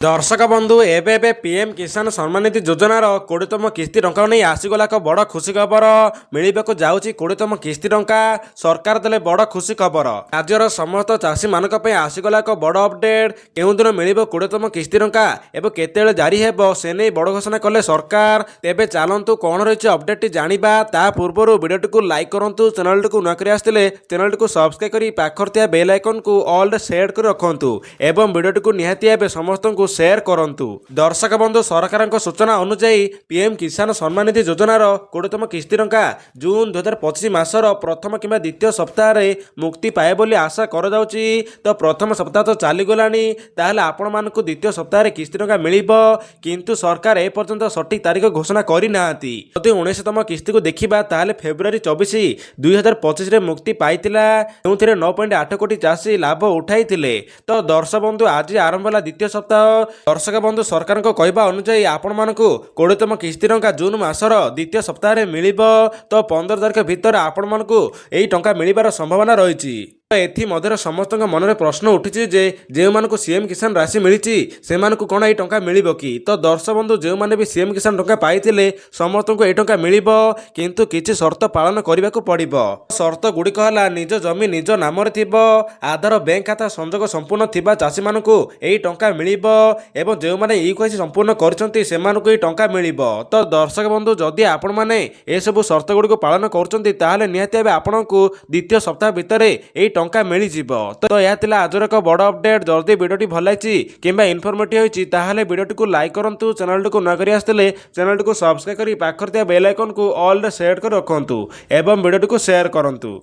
दर्शक बंधु एबे पीएम किसान सम्मान निधि योजनार 20तम किस्ती टंका नहीं आसीगला एक बड़ खुशी खबर मिलवाक जाऊँगी 20तम किस्ती टंका सरकार देले बड़ खुशी खबर राज्यर समस्त चाषी मानक पे आसीगला एक बड़ अपडेट केउं दिन मिलिबो 20तम किस्ती टंका एवं केतेବେଳେ जारी हेबो से नहीं बड़ घोषणा कले सरकार। तेबे चालंतु कौन रही अपडेट जानिबा ता पूर्व वीडियो को लाइक करंतु चैनल को न करि आस्तिले चैनल को सब्सक्राइब करी पाखर थिया बेल आइकन को ऑल सेट कर रखंतु एवं वीडियो को निहाती एबे समस्त को शेयर करंतु। दर्शक बंधु सरकार सूचना अनुसार पीएम किसान सम्मान निधि योजनार 20तम किस्ती टंका जून 2025 मासर प्रथम किंवा द्वितीय सप्ताह मुक्ति पाए बोली आशा कराଯାଉଛି। तो प्रथम सप्ताह तो चलीगलानी ताहले आपण मानकु द्वितीय सप्ताह किस्ती टंका मिलिबो किंतु सरकार ए पर्यंत सठिक तारीख घोषणा करि नाहांती। जदि 19तम किस्ती को देखिबा ताहले फेब्रुआरी 24 2025 रे मुक्ति पाइतिला एउथिरे 9.8 कोटी चाषी लाभ उठाइतिले। तो दर्शक बंधु आज आरंभ होला द्वितीय सप्ताह। दर्शक बंधु सरकार कहवा अनुसार आपण मानकु 20तम किस्ती टंका जून मासर द्वितीय सप्ताह मिलिबो। तो 15 तारिख भितर आपण मानकु एई टंका मिलिबार संभावना रहिछि। एथि मध्य समस्त मन प्रश्न उठी जे मानक सीएम किसान राशि मिली से कौन ये टंका मिलिबो कि। तो दर्शक बंधु जो मैंने भी सीएम किसान टंका पाइथिले समस्त को ये टंका मिलिबो किंतु किछि शर्त पालन करने को पड़िबो। शर्त गुड़िक है निज जमी निज नाम थिबो आधार बैंक खाता संजोग संपूर्ण थिबा चाषी मानकु एई टंका मिलिबो एवं जो माने ईकेवाईसी संपूर्ण करछंती सेमानकु एई टंका मिलिबो। तो दर्शक बंधु जदि आपण माने ए सब शर्त गुड़िक पालन करछंती ताहाले निहाती भाबे आपनकु द्वितीय सप्ताह भितर एई टंका मिल जिवो। तो यह थिला आजर एक बड़ अपडेट। जल्दी वीडियोटी भल लागिछि किंबा इनफॉर्मेटिव होइछि ताहाले वीडियोटी को लाइक करंतु चैनल को न करि आस्तिले चैनल को सब्सक्राइब करी पाखर थिया बेल आइकन को ऑल सेट कर रखंतु एवं वीडियोटी को शेयर करंतु।